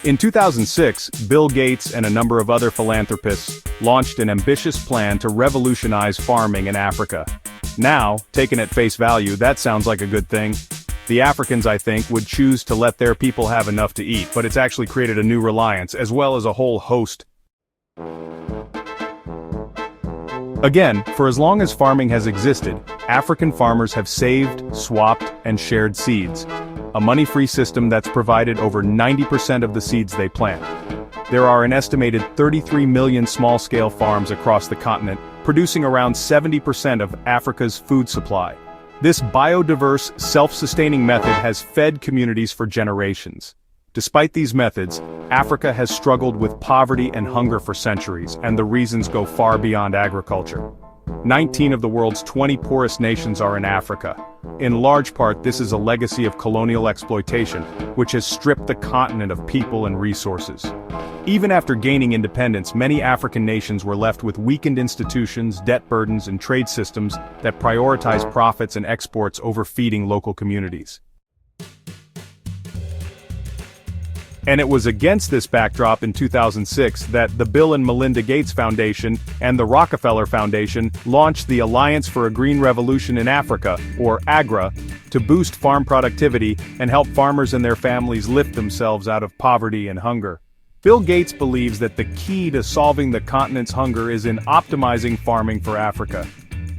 In 2006, Bill Gates and a number of other philanthropists launched an ambitious plan to revolutionize farming in Africa. Now, taken at face value, that sounds like a good thing. The Africans, I think, would choose to let their people have enough to eat, but it's actually created a new reliance, as well as a whole host. Again, for as long as farming has existed, African farmers have saved, swapped, and shared seeds. A money-free system that's provided over 90% of the seeds they plant. There are an estimated 33 million small-scale farms across the continent, producing around 70% of Africa's food supply. This biodiverse, self-sustaining method has fed communities for generations. Despite these methods, Africa has struggled with poverty and hunger for centuries, and the reasons go far beyond agriculture. 19 of the world's 20 poorest nations are in Africa. In large part, this is a legacy of colonial exploitation, which has stripped the continent of people and resources. Even after gaining independence, many African nations were left with weakened institutions, debt burdens, and trade systems that prioritize profits and exports over feeding local communities. And it was against this backdrop in 2006 that the Bill and Melinda Gates Foundation and the Rockefeller Foundation launched the Alliance for a Green Revolution in Africa, or AGRA, to boost farm productivity and help farmers and their families lift themselves out of poverty and hunger. Bill Gates believes that the key to solving the continent's hunger is in optimizing farming for Africa.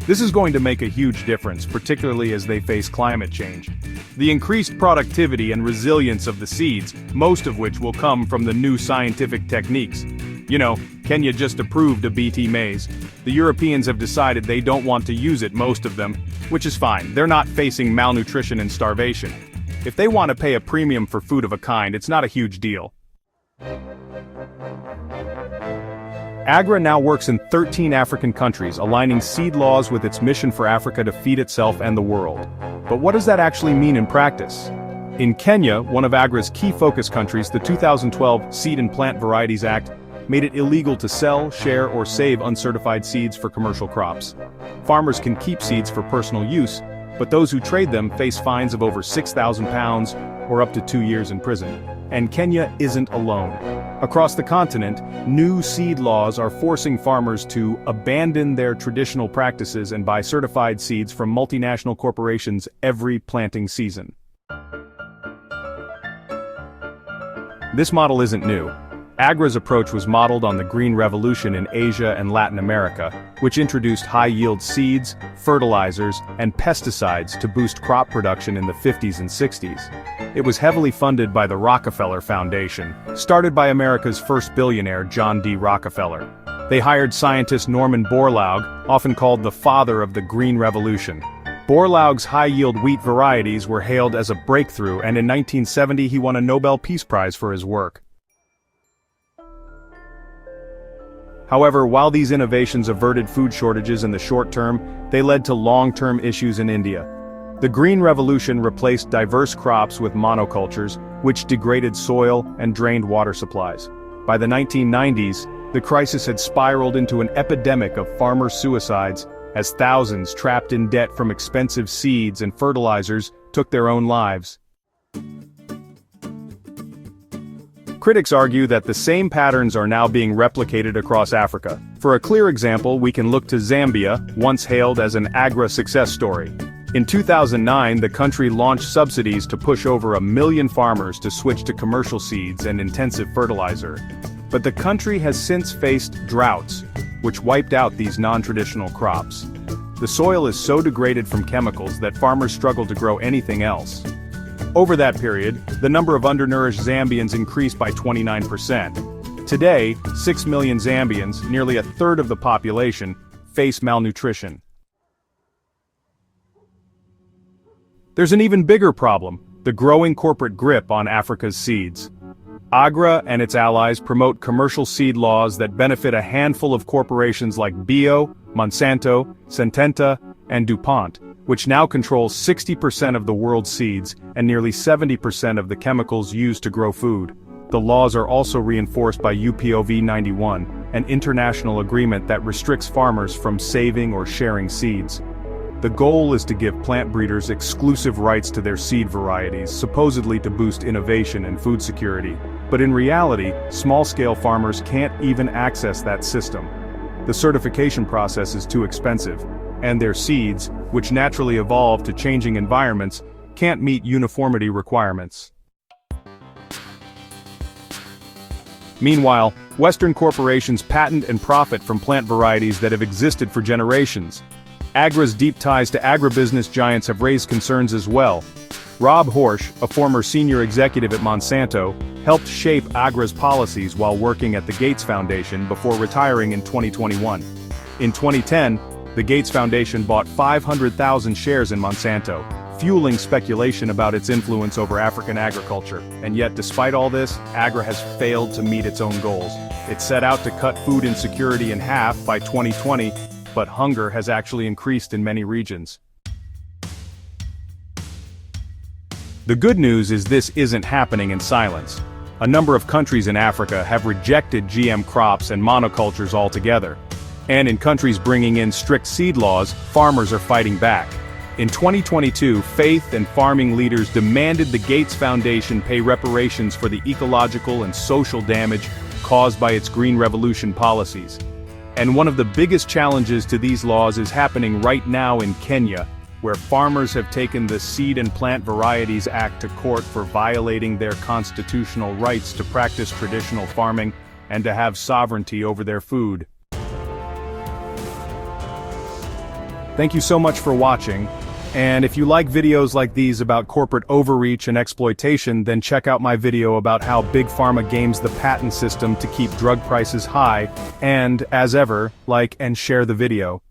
This is going to make a huge difference, particularly as they face climate change. The increased productivity and resilience of the seeds, most of which will come from the new scientific techniques. You know, Kenya just approved a BT maize. The Europeans have decided they don't want to use it, most of them, which is fine. They're not facing malnutrition and starvation. If they want to pay a premium for food of a kind, it's not a huge deal. AGRA now works in 13 African countries, aligning seed laws with its mission for Africa to feed itself and the world. But what does that actually mean in practice? In Kenya, one of AGRA's key focus countries, the 2012 Seed and Plant Varieties Act made it illegal to sell, share, or save uncertified seeds for commercial crops. Farmers can keep seeds for personal use, but those who trade them face fines of over £6,000 or up to 2 years in prison. And Kenya isn't alone. Across the continent, new seed laws are forcing farmers to abandon their traditional practices and buy certified seeds from multinational corporations every planting season. This model isn't new. AGRA's approach was modeled on the Green Revolution in Asia and Latin America, which introduced high-yield seeds, fertilizers, and pesticides to boost crop production in the 50s and 60s. It was heavily funded by the Rockefeller Foundation, started by America's first billionaire, John D. Rockefeller. They hired scientist Norman Borlaug, often called the father of the Green Revolution. Borlaug's high-yield wheat varieties were hailed as a breakthrough, and in 1970 he won a Nobel Peace Prize for his work. However, while these innovations averted food shortages in the short term, they led to long-term issues in India. The Green Revolution replaced diverse crops with monocultures, which degraded soil and drained water supplies. By the 1990s, the crisis had spiraled into an epidemic of farmer suicides, as thousands trapped in debt from expensive seeds and fertilizers took their own lives. Critics argue that the same patterns are now being replicated across Africa. For a clear example, we can look to Zambia, once hailed as an AGRA success story. In 2009, the country launched subsidies to push over 1 million farmers to switch to commercial seeds and intensive fertilizer. But the country has since faced droughts, which wiped out these non-traditional crops. The soil is so degraded from chemicals that farmers struggle to grow anything else. Over that period, the number of undernourished Zambians increased by 29%. Today, 6 million Zambians, nearly a third of the population, face malnutrition. There's an even bigger problem: the growing corporate grip on Africa's seeds. AGRA and its allies promote commercial seed laws that benefit a handful of corporations like Bio, Monsanto, Syngenta, and DuPont, which now controls 60% of the world's seeds and nearly 70% of the chemicals used to grow food. The laws are also reinforced by UPOV 91, an international agreement that restricts farmers from saving or sharing seeds. The goal is to give plant breeders exclusive rights to their seed varieties, supposedly to boost innovation and food security. But in reality, small-scale farmers can't even access that system. The certification process is too expensive, and their seeds, which naturally evolve to changing environments, can't meet uniformity requirements. Meanwhile, Western corporations patent and profit from plant varieties that have existed for generations. AGRA's deep ties to agribusiness giants have raised concerns as well. Rob Horsch, a former senior executive at Monsanto, helped shape AGRA's policies while working at the Gates Foundation before retiring in 2021. In 2010, the Gates Foundation bought 500,000 shares in Monsanto, fueling speculation about its influence over African agriculture. And yet, despite all this, AGRA has failed to meet its own goals. It set out to cut food insecurity in half by 2020, but hunger has actually increased in many regions. The good news is this isn't happening in silence. A number of countries in Africa have rejected GM crops and monocultures altogether. And in countries bringing in strict seed laws, farmers are fighting back. In 2022, faith and farming leaders demanded the Gates Foundation pay reparations for the ecological and social damage caused by its Green Revolution policies. And one of the biggest challenges to these laws is happening right now in Kenya, where farmers have taken the Seed and Plant Varieties Act to court for violating their constitutional rights to practice traditional farming and to have sovereignty over their food. Thank you so much for watching, and if you like videos like these about corporate overreach and exploitation, then check out my video about how Big Pharma games the patent system to keep drug prices high, and, as ever, like and share the video.